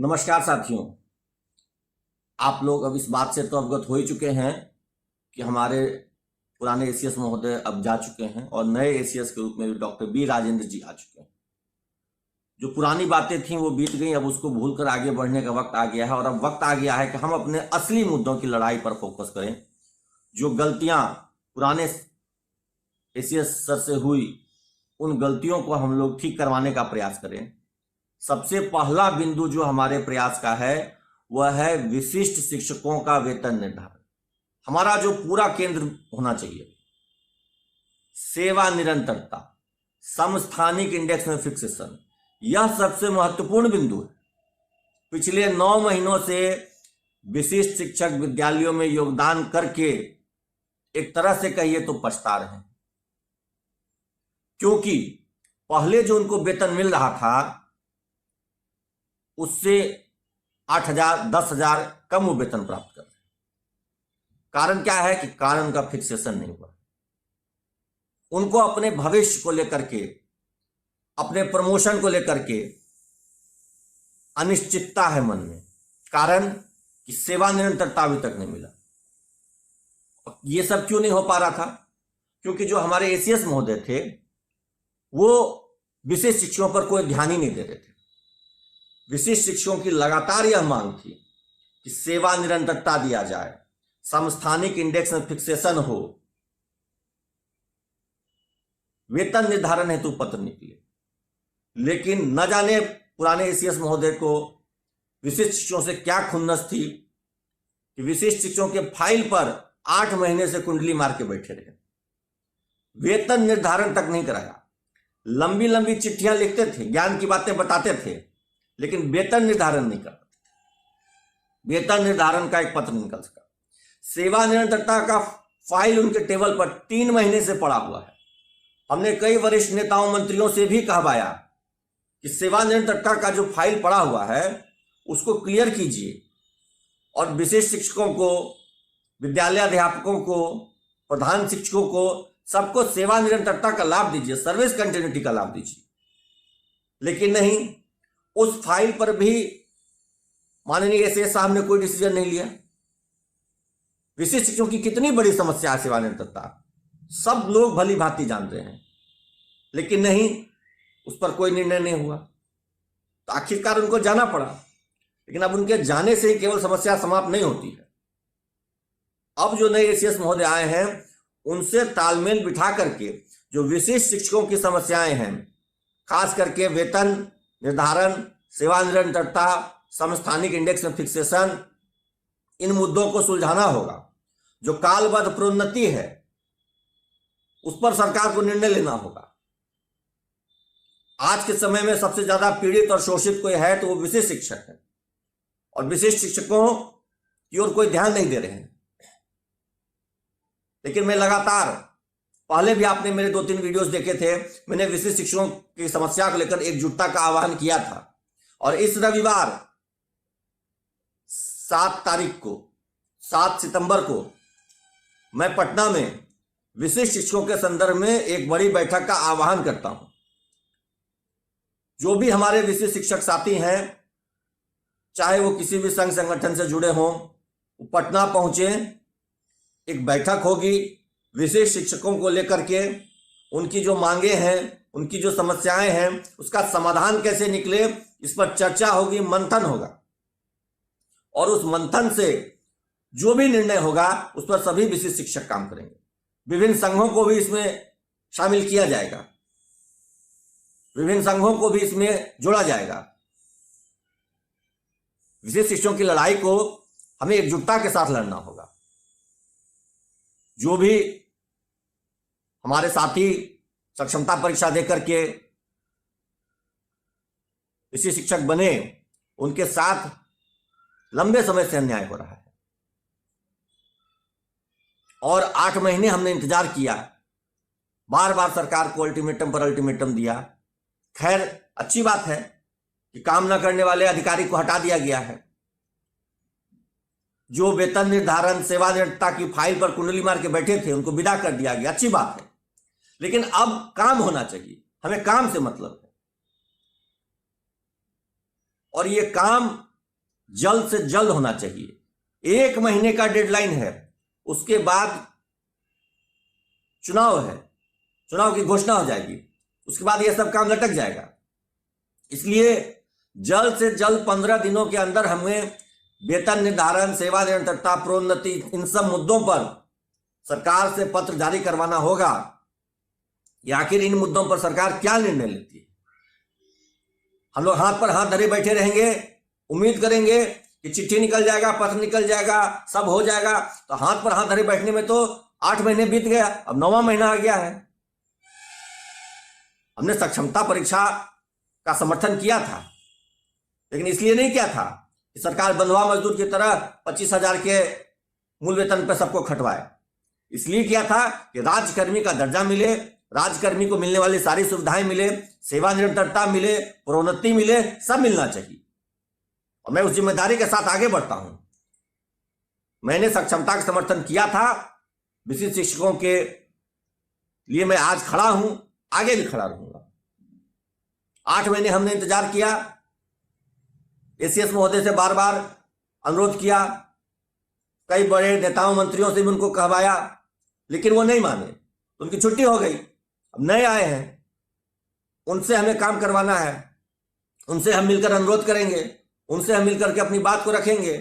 नमस्कार साथियों। आप लोग अब इस बात से तो अवगत हो ही चुके हैं कि हमारे पुराने एसीएस महोदय अब जा चुके हैं और नए एसीएस के रूप में डॉक्टर बी राजेंद्र जी आ चुके हैं। जो पुरानी बातें थीं वो बीत गई, अब उसको भूलकर आगे बढ़ने का वक्त आ गया है और अब वक्त आ गया है कि हम अपने असली मुद्दों की लड़ाई पर फोकस करें। जो गलतियां पुराने एसीएस सर से हुई, उन गलतियों को हम लोग ठीक करवाने का प्रयास करें। सबसे पहला बिंदु जो हमारे प्रयास का है वह है विशिष्ट शिक्षकों का वेतन निर्धारण। हमारा जो पूरा केंद्र होना चाहिए, सेवा निरंतरता, समस्थानिक इंडेक्स में फिक्सेशन, यह सबसे महत्वपूर्ण बिंदु है। पिछले 9 महीनों से विशिष्ट शिक्षक विद्यालयों में योगदान करके एक तरह से कहिए तो पछता रहे हैं, क्योंकि पहले जो उनको वेतन मिल रहा था उससे 8,000 10,000 कम वो वेतन प्राप्त कर रहे हैं। कारण क्या है कि कारण का फिक्सेशन नहीं हुआ। उनको अपने भविष्य को लेकर के, अपने प्रमोशन को लेकर के अनिश्चितता है मन में। कारण कि सेवा निरंतरता अभी तक नहीं मिला। ये सब क्यों नहीं हो पा रहा था? क्योंकि जो हमारे एसीएस महोदय थे वो विशेष शिक्षकों पर कोई ध्यान ही नहीं दे रहे थे। विशिष्ट शिक्षकों की लगातार यह मांग थी कि सेवा निरंतरता दिया जाए, समस्थानिक इंडेक्स में फिक्सेशन हो, वेतन निर्धारण हेतु पत्र निकले। लेकिन न जाने पुराने एसीएस महोदय को विशिष्ट शिक्षकों से क्या खुन्नस थी कि विशिष्ट शिक्षकों के फाइल पर 8 महीने से कुंडली मार के बैठे रहे। वेतन निर्धारण तक नहीं कराया। लंबी लंबी चिट्ठियां लिखते थे, ज्ञान की बातें बताते थे, लेकिन वेतन निर्धारण नहीं करते। वेतन निर्धारण का एक पत्र निकल सका। सेवा निरंतरता का फाइल उनके टेबल पर 3 महीने से पड़ा हुआ है। हमने कई वरिष्ठ नेताओं मंत्रियों से भी कहवाया कि सेवा निरंतरता का जो फाइल पड़ा हुआ है उसको क्लियर कीजिए और विशेष शिक्षकों को, विद्यालयाध्यापकों को, प्रधान शिक्षकों को, सबको सेवा निरंतरता का लाभ दीजिए, सर्विस कंटिन्यूटी का लाभ दीजिए। लेकिन नहीं, उस फाइल पर भी माननीय एसीएस साहब ने कोई डिसीजन नहीं लिया। विशिष्ट शिक्षकों की कितनी बड़ी समस्या है सेवा निरंतरता, सब लोग भली भांति जानते हैं, लेकिन नहीं, उस पर कोई निर्णय नहीं हुआ। तो आखिरकार उनको जाना पड़ा। लेकिन अब उनके जाने से ही केवल समस्या समाप्त नहीं होती है। अब जो नए एसीएस महोदय आए हैं उनसे तालमेल बिठा करके जो विशिष्ट शिक्षकों की समस्याएं हैं, खास करके वेतन निर्धारण, सेवा निरंतरता, समस्थानिक इंडेक्स में फिक्सेशन, इन मुद्दों को सुलझाना होगा। जो कालबद्ध प्रोन्नति है उस पर सरकार को निर्णय लेना होगा। आज के समय में सबसे ज्यादा पीड़ित और शोषित कोई है तो वो विशिष्ट शिक्षक है, और विशिष्ट शिक्षकों की ओर कोई ध्यान नहीं दे रहे हैं। लेकिन मैं लगातार, पहले भी आपने मेरे 2-3 वीडियोस देखे थे, मैंने विशिष्ट शिक्षकों की समस्या को लेकर एकजुटता का आह्वान किया था। और इस रविवार 7 सितंबर को मैं पटना में विशिष्ट शिक्षकों के संदर्भ में एक बड़ी बैठक का आह्वान करता हूं। जो भी हमारे विशिष्ट शिक्षक साथी हैं, चाहे वो किसी भी संघ संगठन से जुड़े हों, वो पटना पहुंचे। एक बैठक होगी विशेष शिक्षकों को लेकर के, उनकी जो मांगे हैं, उनकी जो समस्याएं हैं, उसका समाधान कैसे निकले, इस पर चर्चा होगी, मंथन होगा। और उस मंथन से जो भी निर्णय होगा उस पर सभी विशिष्ट शिक्षक काम करेंगे। विभिन्न संघों को भी इसमें शामिल किया जाएगा, विभिन्न संघों को भी इसमें जोड़ा जाएगा। विशिष्ट शिक्षकों की लड़ाई को हमें एकजुटता के साथ लड़ना होगा। जो भी हमारे साथी सक्षमता परीक्षा देकर के विशिष्ट शिक्षक बने, उनके साथ लंबे समय से अन्याय हो रहा है। और 8 महीने हमने इंतजार किया, बार बार सरकार को अल्टीमेटम पर अल्टीमेटम दिया। खैर, अच्छी बात है कि काम न करने वाले अधिकारी को हटा दिया गया है। जो वेतन निर्धारण, सेवा निरंतरता की फाइल पर कुंडली मार के बैठे थे उनको विदा कर दिया गया, अच्छी बात है। लेकिन अब काम होना चाहिए, हमें काम से मतलब है। और ये काम जल्द से जल्द होना चाहिए। 1 महीने का डेडलाइन है, उसके बाद चुनाव है, चुनाव की घोषणा हो जाएगी, उसके बाद यह सब काम लटक जाएगा। इसलिए जल्द से जल्द 15 दिनों के अंदर हमें वेतन निर्धारण, सेवा निरंतरता, प्रोन्नति, इन सब मुद्दों पर सरकार से पत्र जारी करवाना होगा कि आखिर इन मुद्दों पर सरकार क्या निर्णय लेती है। हम लोग हाथ पर हाथ धरे बैठे रहेंगे, उम्मीद करेंगे कि चिट्ठी निकल जाएगा, पत्र निकल जाएगा, सब हो जाएगा। तो हाथ पर हाथ धरे बैठने में तो 8 महीने बीत गया, अब 9वां महीना आ गया है। हमने सक्षमता परीक्षा का समर्थन किया था, लेकिन इसलिए नहीं किया था कि सरकार बंधुआ मजदूर की तरह 25,000 के मूल वेतन पर सबको खटवाए। इसलिए किया था कि राज्यकर्मी का दर्जा मिले, राज्यकर्मी को मिलने वाली सारी सुविधाएं मिले, सेवा निरंतरता मिले, प्रोन्नति मिले, सब मिलना चाहिए। और मैं उस जिम्मेदारी के साथ आगे बढ़ता हूं। मैंने सक्षमता का समर्थन किया था, विशिष्ट शिक्षकों के लिए मैं आज खड़ा हूं, आगे भी खड़ा रहूंगा। 8 महीने हमने इंतजार किया, एसीएस महोदय से बार बार अनुरोध किया, कई बड़े नेताओं मंत्रियों से भी उनको कहवाया, लेकिन वो नहीं माने। उनकी छुट्टी हो गई, अब नए आए हैं, उनसे हमें काम करवाना है, उनसे हम मिलकर अनुरोध करेंगे, उनसे हम मिलकर के अपनी बात को रखेंगे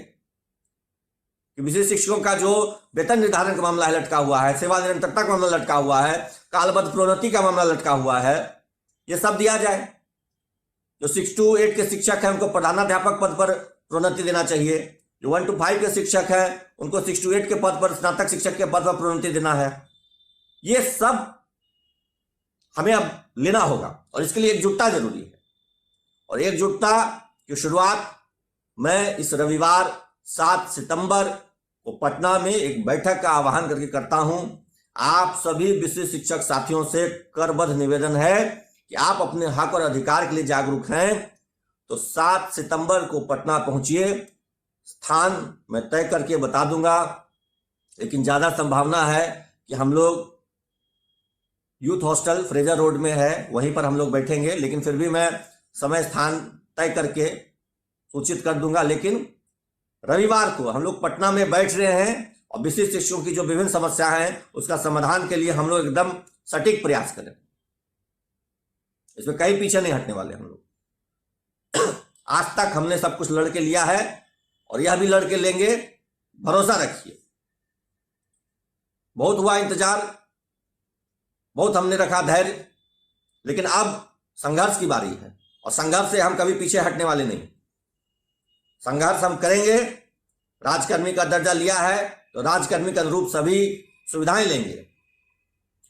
कि विशेष शिक्षकों का जो वेतन निर्धारण का मामला है लटका हुआ है, सेवा निरंतरता का मामला लटका हुआ है, कालबद्ध प्रोन्नति का मामला लटका हुआ है, ये सब दिया जाए। जो 6 to 8 के शिक्षक हैं उनको प्रधानाध्यापक पद पर प्रोन्नति देना चाहिए। जो 1 to 5 के शिक्षक हैं उनको 6 to 8 के पद पर, स्नातक शिक्षक के पद पर प्रोन्नति देना है। ये सब हमें अब लेना होगा और इसके लिए एकजुटता जरूरी है। और एकजुटता की शुरुआत मैं इस रविवार 7 सितंबर को पटना में एक बैठक का आह्वान करके करता हूं। आप सभी विशिष्ट शिक्षक साथियों से करबद्ध निवेदन है कि आप अपने हक और अधिकार के लिए जागरूक हैं तो 7 सितंबर को पटना पहुंचिए। स्थान मैं तय करके बता दूंगा, लेकिन ज्यादा संभावना है कि हम लोग यूथ हॉस्टल फ्रेजर रोड में है, वहीं पर हम लोग बैठेंगे, लेकिन फिर भी मैं समय स्थान तय करके सूचित कर दूंगा। लेकिन रविवार को हम लोग पटना में बैठ रहे हैं और विशिष्ट शिक्षकों की जो विभिन्न समस्याएं हैं उसका समाधान के लिए हम लोग एकदम सटीक प्रयास करें। इसमें कहीं पीछे नहीं हटने वाले हम लोग। आज तक हमने सब कुछ लड़के लिया है और यह भी लड़के लेंगे, भरोसा रखिए। बहुत हुआ इंतजार, बहुत हमने रखा धैर्य, लेकिन अब संघर्ष की बारी है और संघर्ष से हम कभी पीछे हटने वाले नहीं। संघर्ष हम करेंगे। राजकर्मी का दर्जा लिया है तो राजकर्मी के अनुरूप सभी सुविधाएं लेंगे,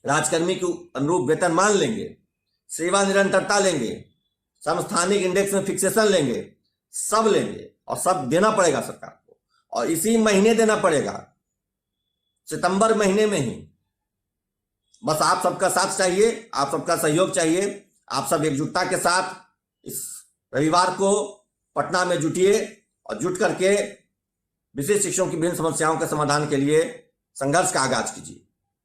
राजकर्मी के अनुरूप वेतनमान लेंगे, सेवा निरंतरता लेंगे, समस्थानिक इंडेक्स में फिक्सेशन लेंगे, सब लेंगे और सब देना पड़ेगा सरकार को। और इसी महीने देना पड़ेगा, सितंबर महीने में ही। बस आप सबका साथ चाहिए, आप सबका सहयोग चाहिए। आप सब एकजुटता के साथ इस रविवार को पटना में जुटिए और जुट करके विशेष शिक्षकों की विभिन्न समस्याओं के समाधान के लिए संघर्ष का आगाज कीजिए।